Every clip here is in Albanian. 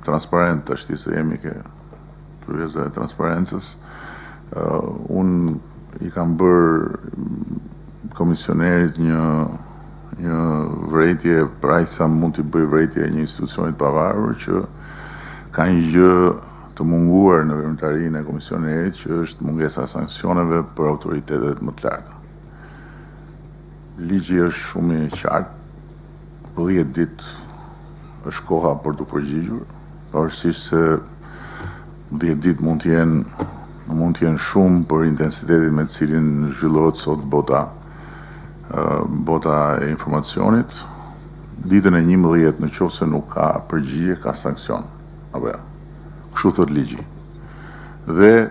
transparent ashtu se jemi ke kryesa e transparencës. Unë I kam bërë komisionerit një vërejtje për aq sa mund t'i bëj vërejtje një institucionit pavarur që ka një gjë të munguar në veprimtarinë e komisionerit që është mungesa e sanksioneve për autoritetet më të larta. Ligji është shumë I qartë, 10 ditë është koha për të përgjigjur, pavarësisht se 10 ditë mund të jenë shumë për intensitetin me të cilin zhvillohet sot bota e informacionit. Ditën e 11 nëse nuk ka përgjigje, ka sankcion. Apo ja. Kështu thot ligji. Dhe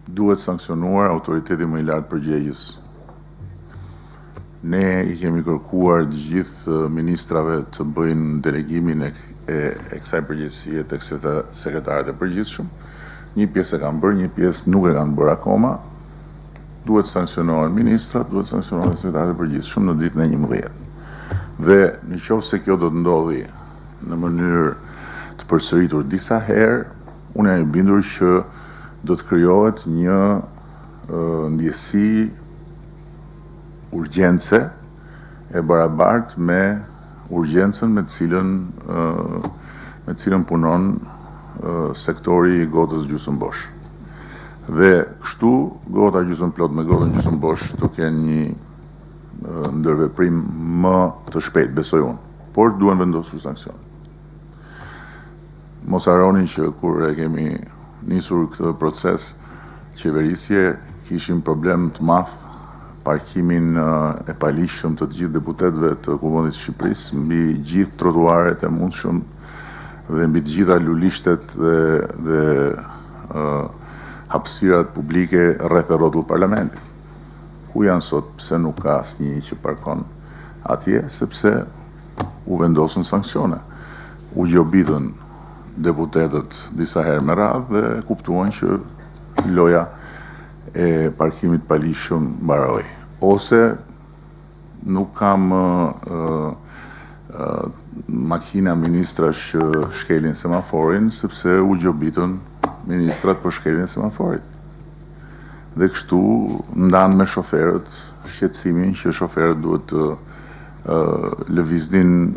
duhet sankcionuar autoriteti më I lartë përgjegjës. Ne I kemi kërkuar të gjithë ministrave të bëjnë delegimin e kësaj përgjegjësie tek sekretarët e përgjithshëm. Një pjesë e kanë bërë, një pjesë nuk e kanë bërë akoma. Duhet sankcionohen ministrat, duhet sankcionohen sekretarët e përgjithshëm në ditën e 11. Dhe nëse kjo do të ndodhi në mënyrë të përsëritur disa herë, unë jam I bindur që do të krijohet një ndjesi urgjence e barabartë me urgjencën me të cilën punon sektori I gotës gjysmëbosh. Dhe kështu gota gjysmëplot me gotën gjysmëbosh do kenë një ndërveprim më të shpejt, besoj unë, por duhen vendosur sankcion. Mos harroni që kur e kemi nisur këtë proces qeverisje, kishim problem të madh parkimin e palishëm të gjithë deputetëve të Kuvendit të Shqipërisë mbi gjithë trotuaret e mundshëm dhe mbi të gjitha lulishtet dhe hapësirat publike rreth e rrotull parlamentit. Ku janë sot? Pse nuk ka asnjë që parkon atje? Sepse u vendosën sanksione. U gjobitën deputetët disa herë me radhë dhe kuptuan që loja e parkimit palishëm mbaroi. Ose nuk kam makina ministrash që shkelin semaforin, sepse u gjobitën ministrat për shkeljen e semaforit. Dhe kështu ndan me shoferët shqetësimin që shoferët duhet të lëviznin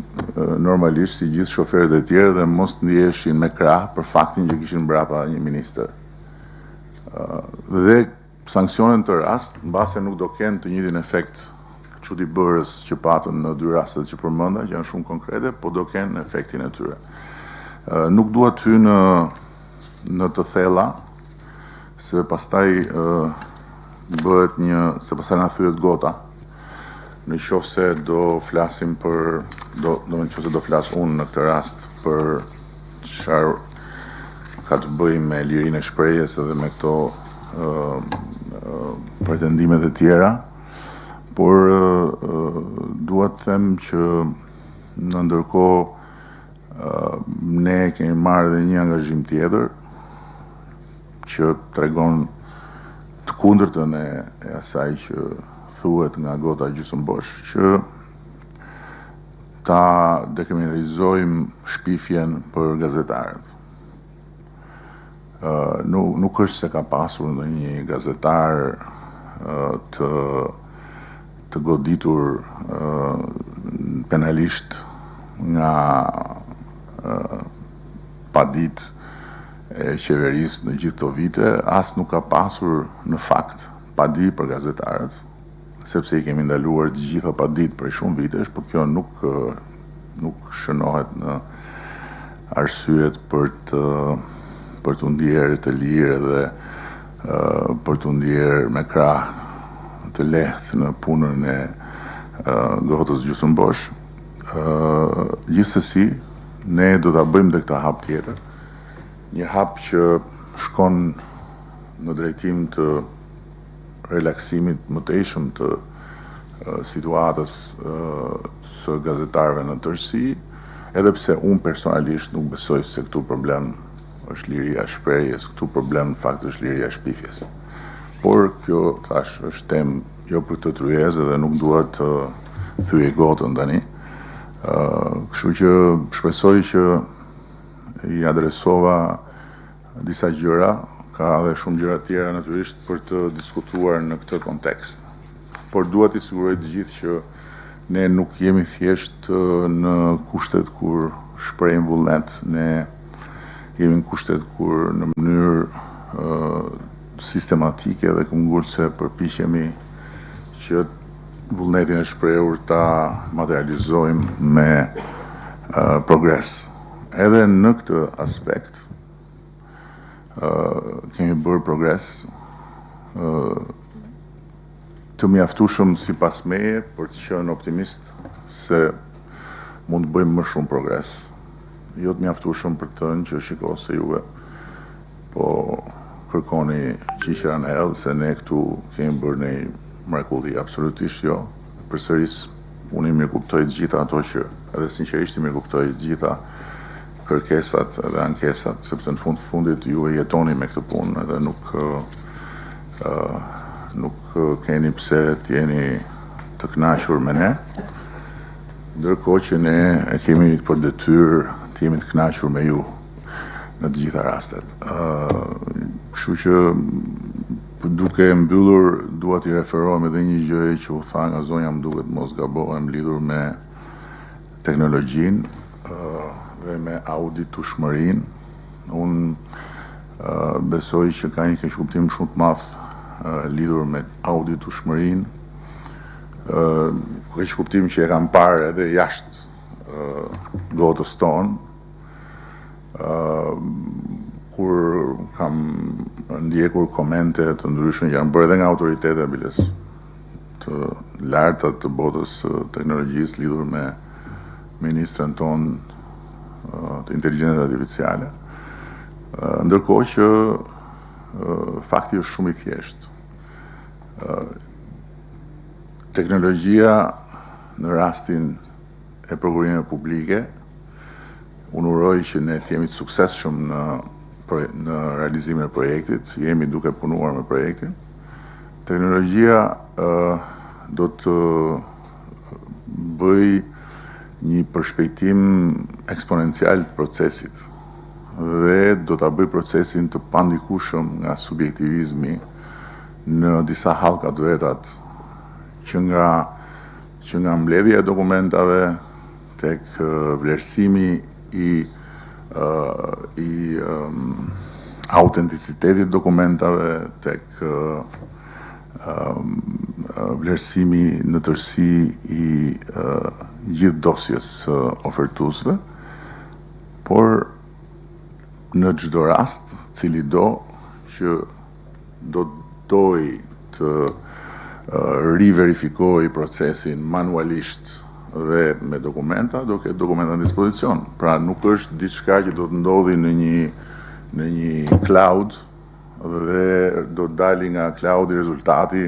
normalisht si gjithë shoferët e tjerë dhe mos të ndiheshin me krah për faktin që kishin mbrapa një ministër. Dhe sanksionet të rast, mbase nuk do kenë të njëjtin efekt çuditbërës që patën në 2 rastet që përmenda, që janë shumë konkrete, po do kenë efektin e tyre. Nuk dua të hy në të thella, se pastaj se pastaj na thyet gota. Në qoftë se do flasim nëse do flas unë në këtë rast për çfarë ka të bëjë me lirinë e shprehjes edhe me këto pretendimet e tjera, por dua të them që në ndërkohë ne kemi marrë dhe një angazhim tjetër që tregon të kundërtën e asaj që thuhet nga gota gjysmëbosh, që ta dekriminalizojmë shpifjen për gazetarët. Nuk është se ka pasur ndonjë gazetar të goditur penalisht nga paditë e qeverisë në gjithë këto vite, as nuk ka pasur në fakt padi për gazetarët, sepse I kemi ndaluar të gjitha paditë për shumë vitesh, por kjo nuk shënohet në arsyet për të ndjerë të lirë dhe për të ndjerë me krah të lehtë në punën e gotës gjysmëbosh. Gjithsesi, ne do ta bëjmë dhe këtë hap tjetër, një hap që shkon në drejtim të relaksimit më tejshëm të situatës së gazetarëve në tërësi, edhe pse unë personalisht nuk besoj se këtu problem është liria e shprehjes, këtu problem në fakt është liria e shpifjes. Por kjo, thash, është temë jo për të tryezë dhe nuk duhet të thyej gotën tani. Kështu që shpresoj që i adresova disa gjëra, ka dhe shumë gjëra tjera natyrisht për të diskutuar në këtë kontekst. Por dua t'i siguroj të gjithë që ne nuk jemi thjesht në kushtet kur shprehim vullnet, ne jemi në kushtet kur në mënyrë sistematike dhe këmbgulse përpiqemi që vullnetin e shprehur ta materializojmë me progres. Edhe në këtë aspekt kemi bërë progres të mjaftueshëm sipas meje për të qenë optimist se mund të bëjmë më shumë progres. Jo të mjaftueshëm për të thënë që shiko se juve po kërkoni qiqëra në ellë se ne këtu kemi bërë një mrekulli, absolutisht jo. Përsëris unë i mirëkuptoj të gjitha ato që edhe sinqerisht i mirëkuptoj të gjitha kërkesat dhe ankesat, sepse në fundit ju e jetoni me këtë punë edhe nuk keni pse t'jeni të kënaqur me ne, ndërkohë që ne e kemi për detyrë të jemi të kënaqur me ju në të gjitha rastet. Kështu që duke mbyllur, dua t'i referohem edhe një gjë që u tha nga zonja, më duket mos gabohem, lidhur me teknologjinë dhe me auditueshmërinë. Unë besoj që ka një keqkuptim shumë të madh lidhur me auditueshmërinë, keqkuptim që e kam parë edhe jashtë gotës tonë, kur kam ndjekur komente të ndryshme që janë bërë edhe nga autoritetet biles të larta të botës teknologjisë lidhur me ministrën tonë të inteligjencës artificiale. Ndërkohë që fakti është shumë i thjeshtë. Teknologjia në rastin e prokurimeve publike, unë uroj që ne të jemi të suksesshëm në realizimin e projektit, jemi duke punuar me projektin. Teknologjia do të bëj një përshpejtim eksponencial të procesit dhe do ta bëj procesin të pandikueshëm nga subjektivizmi në disa hallka të vetat, që nga mbledhja e dokumentave tek vlerësimi i autenticitetit dokumentave, tek vlerësimi në tërësi i gjithë dosjes ofertuesve, por në çdo rast, cili do që do doj të riverifikoj procesin manualisht dhe me dokumenta, do ketë dokumenta në dispozicion. Pra nuk është diçka që do të ndodhi në një cloud dhe do të dali nga cloudi rezultati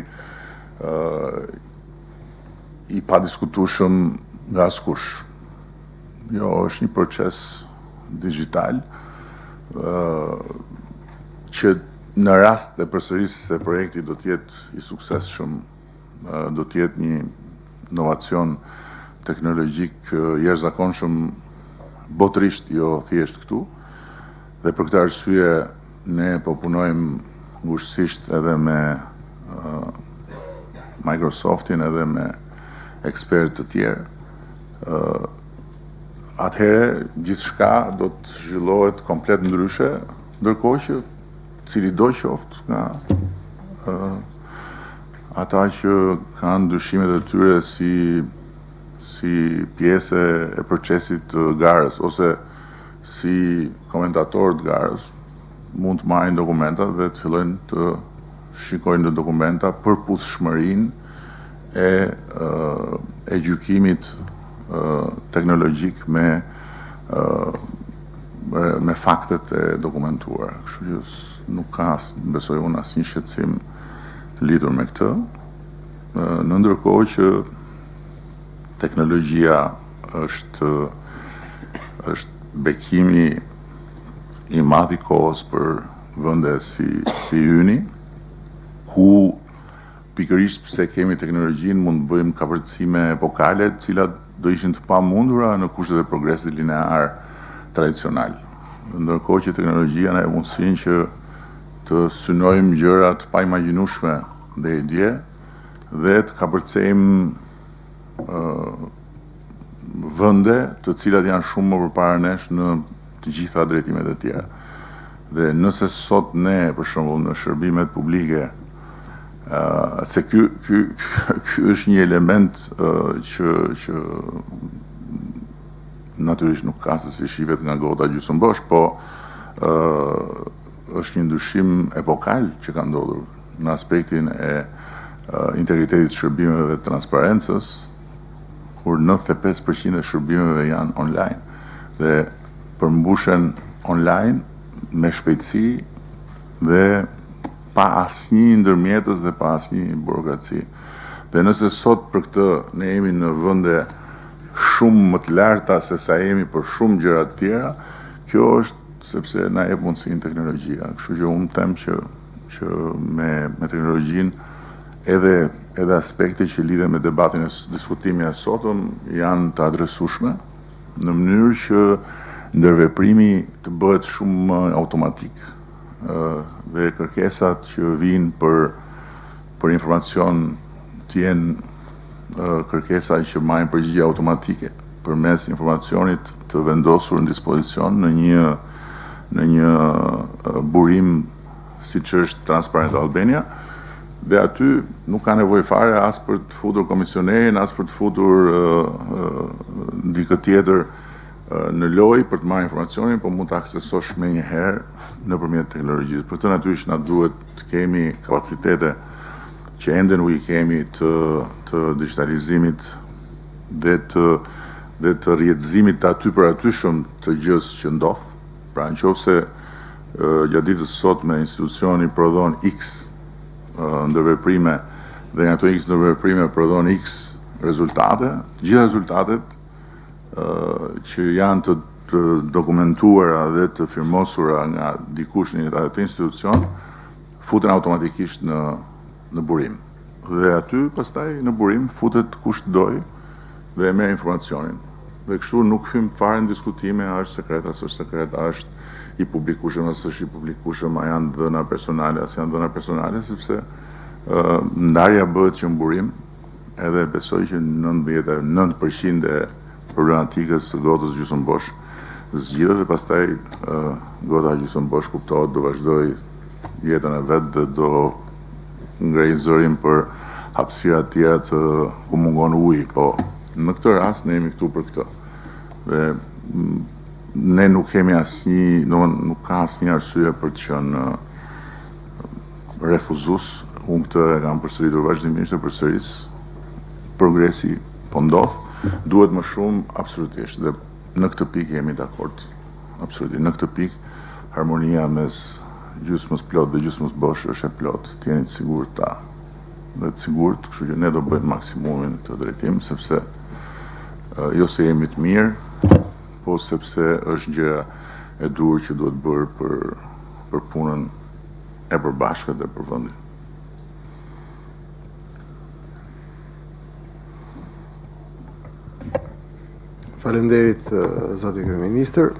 i padiskutueshëm nga askush. Jo, është një proces digjital që në rast të përsërisjes së projektit do të jetë i suksesshëm, do të jetë një inovacion teknologjik jashtëzakonshëm botërisht, jo thjesht këtu. Dhe për këtë arsye ne po punojmë ngushësisht edhe me Microsoftin edhe me ekspertë të tjerë. Atëherë gjithçka do të zhvillohet komplet ndryshe, ndërkohë që cili do qoftë nga ata që kanë dyshimet e tyre si pjesë e procesit të garës ose si komentatorë të garës, mund të marrin dokumenta dhe të fillojnë të shikojnë në dokumenta përputhshmërinë e gjykimit teknologjik me faktet e dokumentuara. Kështu që nuk ka, besoj unë, asnjë shqetësim lidhur me këtë. Në ndërkohë që teknologjia është bekimi i madh i kohës për vende si Yni, ku pikërisht pse kemi teknologjinë mund të bëjmë kapërcime epokale, të cilat do ishin të pamundura në kushtet e progresit linear tradicional. ndërkohë që teknologjia na e mundësinë që të synojmë gjëra të paimagjinueshme deri dje dhe të kapërcejmë vende të cilat janë shumë më përpara nesh në të gjitha drejtimet e tjera. Dhe nëse sot ne, për shembull, në shërbimet publike, se ky është një element që natyrisht nuk ka se si shihet nga gota gjysmëbosh, po është një ndryshim epokal që ka ndodhur në aspektin e integritetit shërbimeve dhe transparencës, kur 95% e shërbimeve janë online dhe përmbushen online me shpejtësi dhe pa asnjë ndërmjetës dhe pa asnjë burokraci. Dhe nëse sot për këtë ne jemi në vende shumë më të larta se sa jemi për shumë gjëra të tjera, kjo është sepse na jep mundësinë teknologjia. Kështu që unë them që me teknologjinë edhe aspekte që lidhen me debatin e diskutimin e sotëm janë të adresueshme në mënyrë që ndërveprimi të bëhet shumë më automatik dhe kërkesat që vijnë për informacion të jenë kërkesa që marrin përgjigje automatike përmes informacionit të vendosur në dispozicion në një burim siç është Transparent Albania. Dhe aty nuk ka nevojë fare as për të futur komisionerin, as për të futur dikë tjetër në lojë për të marrë informacionin, por mund të aksesosh me njëherë nëpërmjet teknologjisë. Për këtë natyrisht na duhet të kemi kapacitete që ende nuk i kemi të digitalizimit dhe të rrjetëzimit të aty për aty shumë të gjës që ndodh. Pra nëse gjatë ditës sot me institucioni prodhon X ndërveprime dhe nga ato X ndërveprime prodhon X rezultate, gjitha rezultatet që janë të dokumentuara dhe të firmosura nga dikush në atë institucion futen automatikisht në burim. Dhe aty pastaj në burim futet kush doj dhe merr informacionin. Dhe kështu nuk hym fare në diskutime a është sekret, as është sekret, a është i publikueshëm, as është i publikueshëm, a janë dhëna personale, as janë dhëna personale, sepse ndarja bëhet që në burim, edhe besoj që 99% e problematikës së gotës gjysmëbosh zgjidhet dhe pastaj gota gjysmëbosh kuptohet do vazhdoj jetën e vet dhe do ngrej zërin për hapësira të tjera ku mungon uji, po në këtë rast ne jemi këtu për këtë. Dhe ne nuk kemi nuk ka asnjë arsye për të qenë refuzues. Unë këtë e kam përsëritur vazhdimisht dhe përsëris. Progresi po ndodh, duhet më shumë absolutisht dhe në këtë pikë jemi dakord. Absolutisht. Në këtë pikë harmonia mes gjysmës plot dhe gjysmës bosh është e plot. Të jeni të sigurt ta. Dhe të sigurt, kështu që ne do bëjmë maksimumin në këtë drejtim, sepse jo se jemi të mirë, po sepse është gjë e dur që duhet bërë për punën e përbashkët dhe për vendin. Faleminderit, zoti kryeministër.